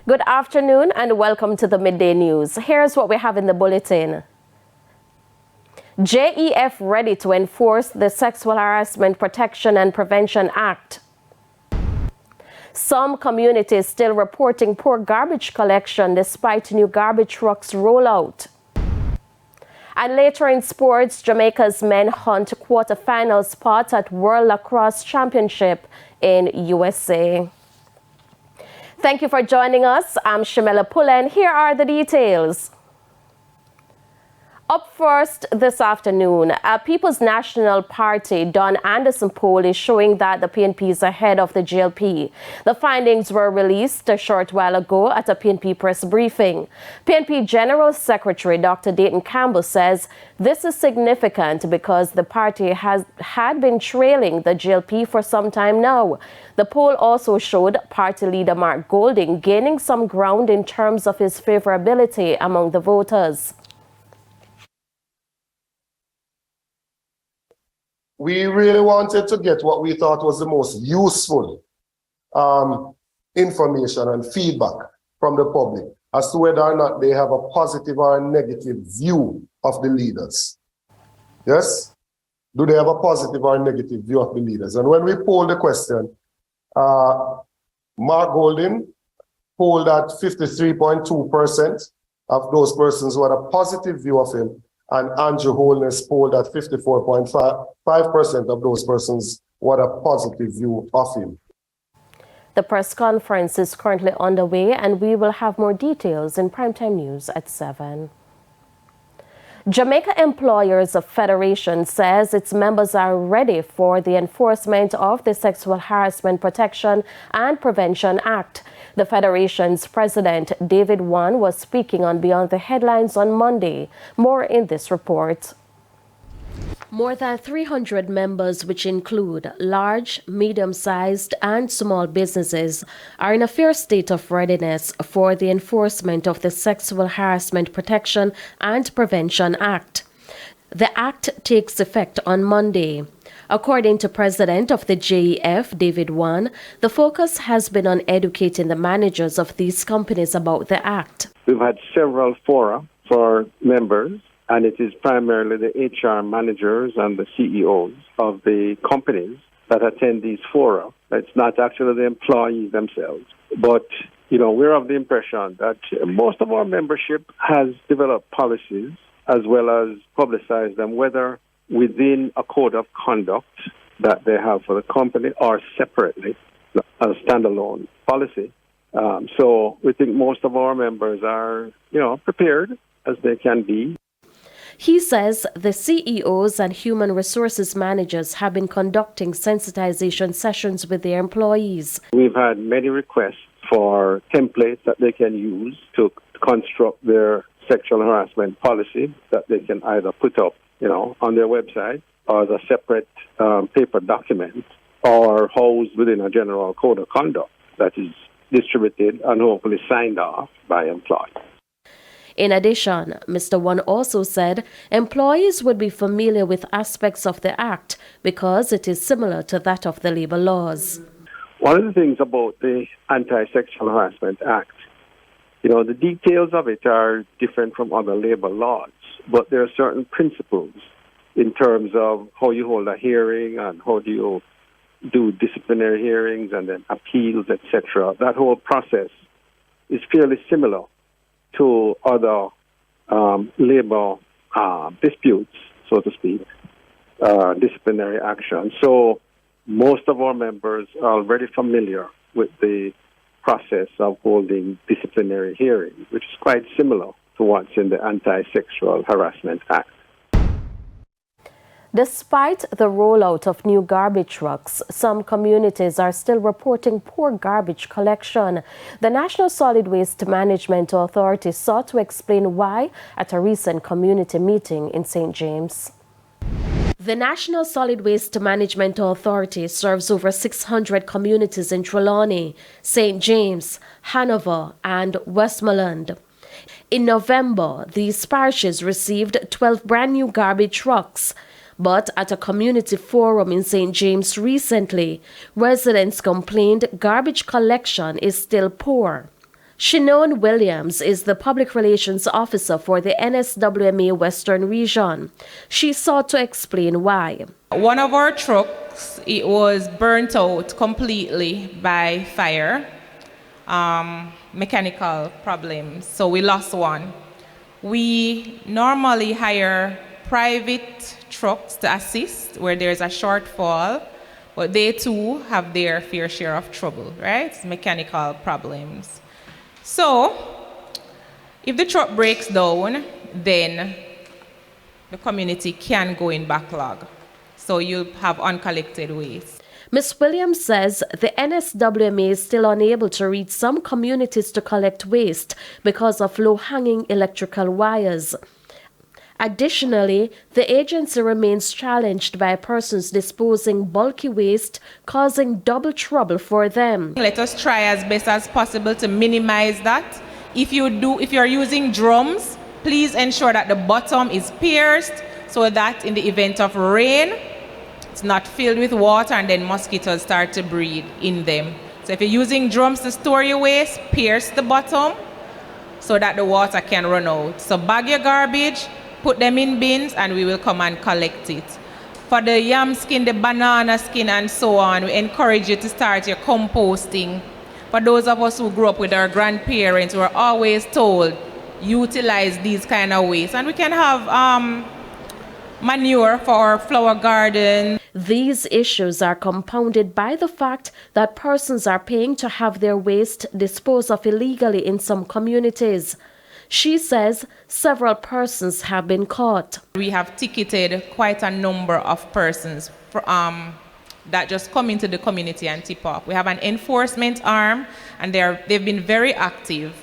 Good afternoon and welcome to the Midday News. Here's what we have in the bulletin. JEF ready to enforce the Sexual Harassment Protection and Prevention Act. Some communities still reporting poor garbage collection despite new garbage trucks rollout. And later in sports, Jamaica's men hunt quarter-final spot at World Lacrosse Championship in USA. Thank you for joining us. I'm Shamela Pullen. Here are the details. Up first this afternoon, a People's National Party Don Anderson poll is showing that the PNP is ahead of the JLP. The findings were released a short while ago at a PNP press briefing. PNP General Secretary Dr. Dayton Campbell says this is significant because the party had been trailing the JLP for some time now. The poll also showed party leader Mark Golding gaining some ground in terms of his favorability among the voters. We really wanted to get what we thought was the most useful information and feedback from the public as to whether or not they have a positive or a negative view of the leaders. Yes? Do they have a positive or a negative view of the leaders? And when we polled the question, Mark Golding polled at 53.2% of those persons who had a positive view of him, and Andrew Holness polled at 54.5% of those persons who had a positive view of him. The press conference is currently underway, and we will have more details in Primetime News at 7. Jamaica Employers Federation says its members are ready for the enforcement of the Sexual Harassment Protection and Prevention Act. The Federation's president, David Wan, was speaking on Beyond the Headlines on Monday. More in this report. More than 300 members, which include large, medium-sized, and small businesses, are in a fair state of readiness for the enforcement of the Sexual Harassment Protection and Prevention Act. The act takes effect on Monday. According to President of the JEF, David Wan, the focus has been on educating the managers of these companies about the act. We've had several fora for members, and it is primarily the HR managers and the CEOs of the companies that attend these fora. It's not actually the employees themselves. But, we're of the impression that most of our membership has developed policies as well as publicized them, whether within a code of conduct that they have for the company or separately, a standalone policy. So we think most of our members are, prepared as they can be. He says the CEOs and human resources managers have been conducting sensitization sessions with their employees. We've had many requests for templates that they can use to construct their sexual harassment policy that they can either put up, on their website or as a separate paper document or housed within a general code of conduct that is distributed and hopefully signed off by employees. In addition, Mr. Wan also said employees would be familiar with aspects of the Act because it is similar to that of the labor laws. One of the things about the Anti-Sexual Harassment Act, the details of it are different from other labor laws, but there are certain principles in terms of how you hold a hearing and how do you do disciplinary hearings and then appeals, etc. That whole process is fairly similar to other labor disputes, so to speak, disciplinary action. So most of our members are already familiar with the process of holding disciplinary hearings, which is quite similar to what's in the Anti-Sexual Harassment Act. Despite the rollout of new garbage trucks, some communities are still reporting poor garbage collection. The National Solid Waste Management Authority sought to explain why at a recent community meeting in St. James. The National Solid Waste Management Authority serves over 600 communities in Trelawney, St. James, Hanover, and Westmoreland. In November, these parishes received 12 brand new garbage trucks. But at a community forum in St. James recently, residents complained garbage collection is still poor. Shannone Williams is the Public Relations Officer for the NSWMA Western Region. She sought to explain why. One of our trucks, it was burnt out completely by fire, mechanical problems, so we lost one. We normally hire private trucks to assist where there's a shortfall, but they too have their fair share of trouble, right? Mechanical problems. So, if the truck breaks down, then the community can go in backlog. So you'll have uncollected waste. Ms. Williams says the NSWMA is still unable to reach some communities to collect waste because of low-hanging electrical wires. Additionally, the agency remains challenged by persons disposing bulky waste, causing double trouble for them. Let us try as best as possible to minimize that. If you're using drums, please ensure that the bottom is pierced so that in the event of rain, it's not filled with water and then mosquitoes start to breed in them. So if you're using drums to store your waste, pierce the bottom so that the water can run out. So bag your garbage, put them in bins, and we will come and collect it. For the yam skin, the banana skin, and so on, we encourage you to start your composting. For those of us who grew up with our grandparents, we're always told, utilize these kind of waste. And we can have manure for our flower garden. These issues are compounded by the fact that persons are paying to have their waste disposed of illegally in some communities. She says several persons have been caught. We have ticketed quite a number of persons that just come into the community and tip off. We have an enforcement arm, and they've been very active.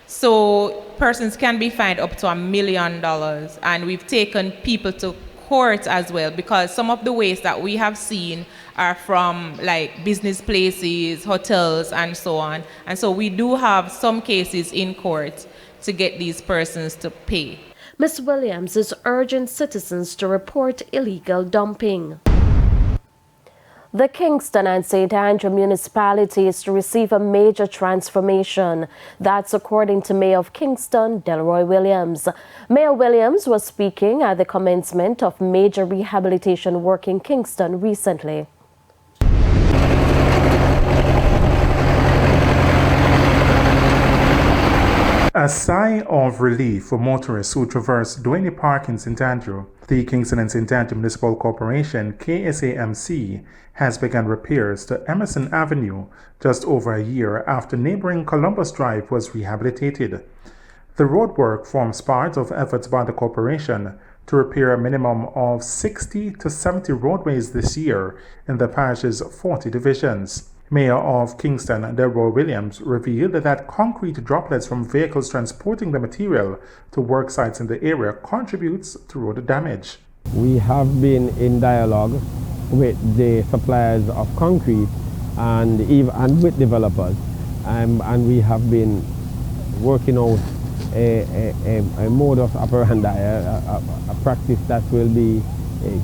So persons can be fined up to $1 million, and we've taken people to court as well, because some of the waste that we have seen are from like business places, hotels, and so on. And so we do have some cases in court to get these persons to pay. Ms. Williams is urging citizens to report illegal dumping. The Kingston and St. Andrew municipalities to receive a major transformation. That's according to Mayor of Kingston, Delroy Williams. Mayor Williams was speaking at the commencement of major rehabilitation work in Kingston recently. A sigh of relief for motorists who traverse Duane Park in St. Andrew. The Kingston and St. Andrew Municipal Corporation, KSAMC, has begun repairs to Emerson Avenue just over a year after neighboring Columbus Drive was rehabilitated. The roadwork forms part of efforts by the corporation to repair a minimum of 60 to 70 roadways this year in the parish's 40 divisions. Mayor of Kingston, Delroy Williams, revealed that concrete droplets from vehicles transporting the material to work sites in the area contributes to road damage. We have been in dialogue with the suppliers of concrete and with developers, and we have been working out a modus operandi, a practice that will be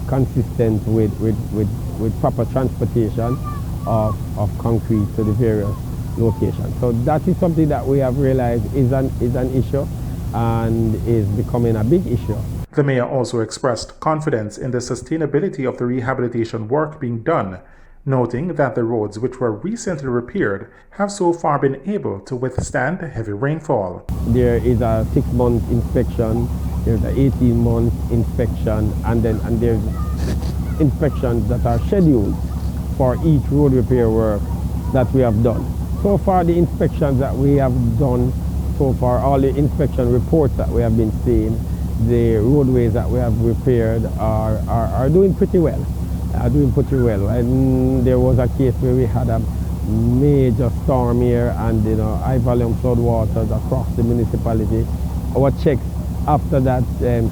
consistent with proper transportation of concrete to the various locations. So that is something that we have realized is an issue and is becoming a big issue. The mayor also expressed confidence in the sustainability of the rehabilitation work being done, noting that the roads which were recently repaired have so far been able to withstand heavy rainfall. There is a 6-month inspection, there's an 18-month inspection, and there's inspections that are scheduled for each road repair work that we have done. So far, the inspections that we have done so far, all the inspection reports that we have been seeing, the roadways that we have repaired are doing pretty well. And there was a case where we had a major storm here and high volume flood waters across the municipality. Our checks after that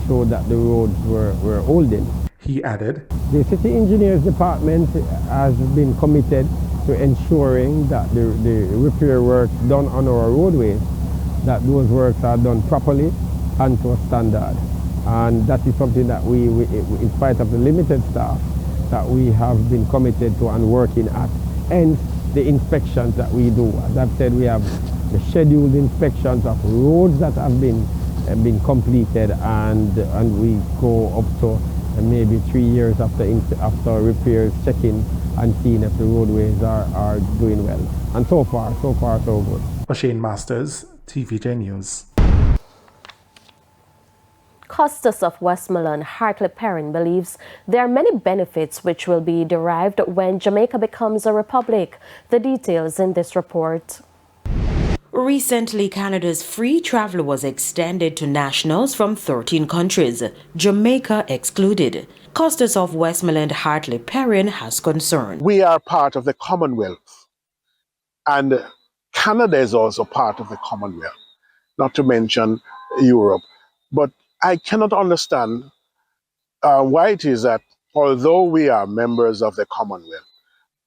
showed that the roads were holding. He added, the City Engineers Department has been committed to ensuring that the repair work done on our roadways, that those works are done properly and to a standard. And that is something that we in spite of the limited staff, that we have been committed to and working at. Hence the inspections that we do. As I've said, we have the scheduled inspections of roads that have been completed, and we go up to maybe 3 years after repairs, checking and seeing if the roadways are doing well. And so far, so good. O'Shane Masters, TVJ News. Custis of Westmoreland, Hartley Perrin, believes there are many benefits which will be derived when Jamaica becomes a republic. The details in this report. Recently, Canada's free travel was extended to nationals from 13 countries, Jamaica excluded. Custis of Westmoreland, Hartley Perrin has concern. We are part of the Commonwealth, and Canada is also part of the Commonwealth, not to mention Europe. But I cannot understand why it is that although we are members of the Commonwealth,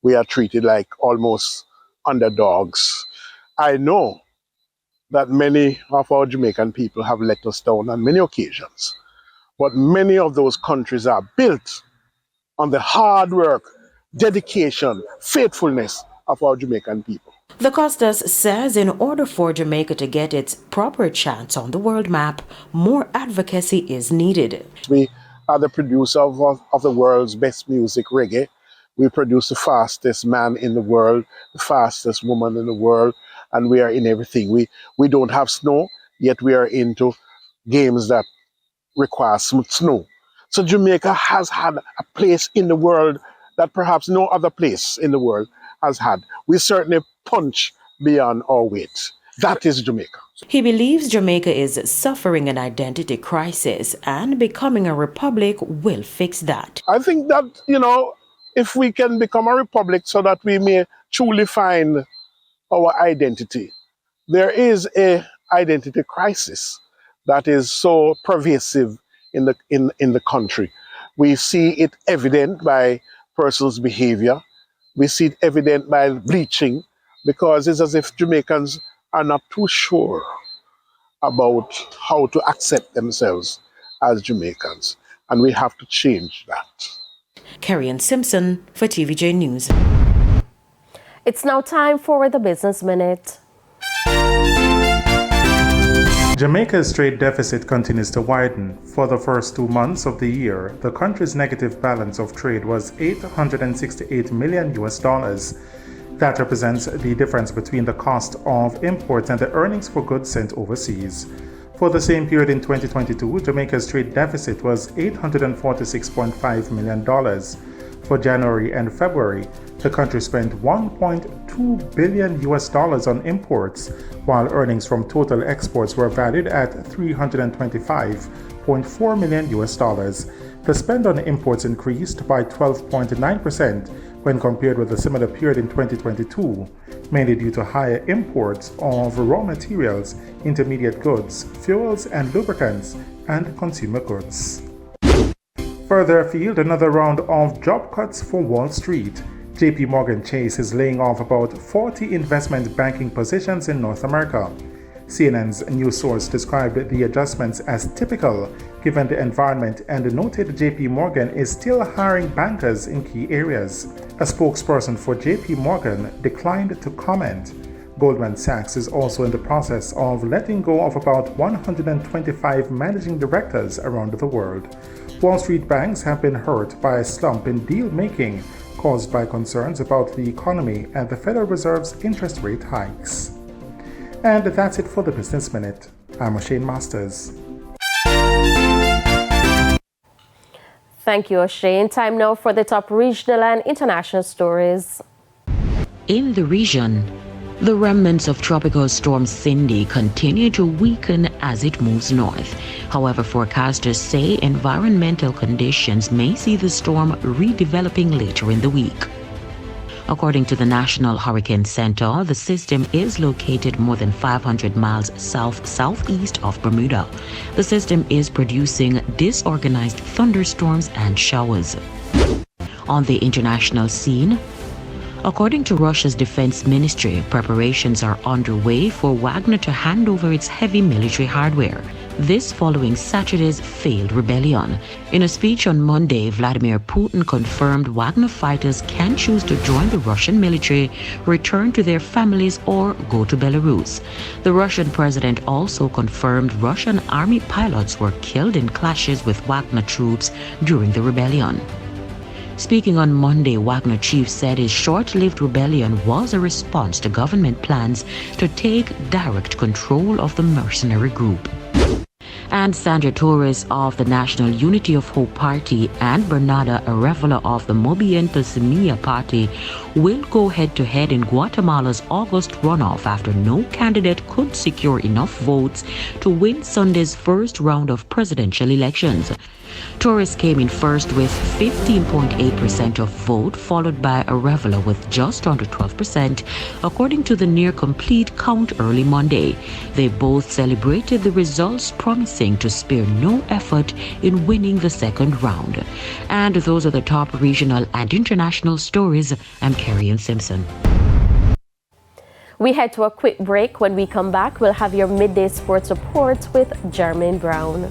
we are treated like almost underdogs. I know that many of our Jamaican people have let us down on many occasions, but many of those countries are built on the hard work, dedication, faithfulness of our Jamaican people. The Custis says in order for Jamaica to get its proper chance on the world map, more advocacy is needed. We are the producer of the world's best music, reggae. We produce the fastest man in the world, the fastest woman in the world, and we are in everything. We don't have snow, yet we are into games that require snow. So Jamaica has had a place in the world that perhaps no other place in the world has had. We certainly punch beyond our weight. That is Jamaica. He believes Jamaica is suffering an identity crisis, and becoming a republic will fix that. I think that, if we can become a republic so that we may truly find our identity. There is an identity crisis that is so pervasive in the country. We see it evident by persons' behavior. We see it evident by bleaching, because it's as if Jamaicans are not too sure about how to accept themselves as Jamaicans. And we have to change that. Carrie Simpson for TVJ News. It's now time for the Business Minute. Jamaica's trade deficit continues to widen. For the first 2 months of the year, the country's negative balance of trade was $868 million. That represents the difference between the cost of imports and the earnings for goods sent overseas. For the same period in 2022, Jamaica's trade deficit was $846.5 million. For January and February, the country spent $1.2 billion on imports, while earnings from total exports were valued at $325.4 million. The spend on imports increased by 12.9% when compared with a similar period in 2022, mainly due to higher imports of raw materials, intermediate goods, fuels and lubricants, and consumer goods. Further afield, another round of job cuts for Wall Street. JP Morgan Chase is laying off about 40 investment banking positions in North America. CNN's news source described the adjustments as typical given the environment and noted JP Morgan is still hiring bankers in key areas. A spokesperson for JP Morgan declined to comment. Goldman Sachs is also in the process of letting go of about 125 managing directors around the world. Wall Street banks have been hurt by a slump in deal making caused by concerns about the economy and the Federal Reserve's interest rate hikes. And that's it for the Business Minute. I'm O'Shane Masters. Thank you, O'Shane. Time now for the top regional and international stories. In the region, the remnants of Tropical Storm Cindy continue to weaken as it moves north. However, forecasters say environmental conditions may see the storm redeveloping later in the week. According to the National Hurricane Center, the system is located more than 500 miles south-southeast of Bermuda. The system is producing disorganized thunderstorms and showers. On the international scene, according to Russia's defense ministry, preparations are underway for Wagner to hand over its heavy military hardware. this following Saturday's failed rebellion. In a speech on Monday, Vladimir Putin confirmed Wagner fighters can choose to join the Russian military, return to their families, or go to Belarus. The Russian president also confirmed Russian army pilots were killed in clashes with Wagner troops during the rebellion. Speaking on Monday, Wagner chief said his short-lived rebellion was a response to government plans to take direct control of the mercenary group. And Sandra Torres of the National Unity of Hope Party and Bernarda Arevalo of the Movimiento Semilla Party will go head-to-head in Guatemala's August runoff after no candidate could secure enough votes to win Sunday's first round of presidential elections. Torres came in first with 15.8% of vote, followed by Arevalo with just under 12%, according to the near-complete count early Monday. They both celebrated the results, promising to spare no effort in winning the second round. And those are the top regional and international stories. I'm Carrie Simpson. We head to a quick break. When we come back, we'll have your midday sports report with Jermaine Brown.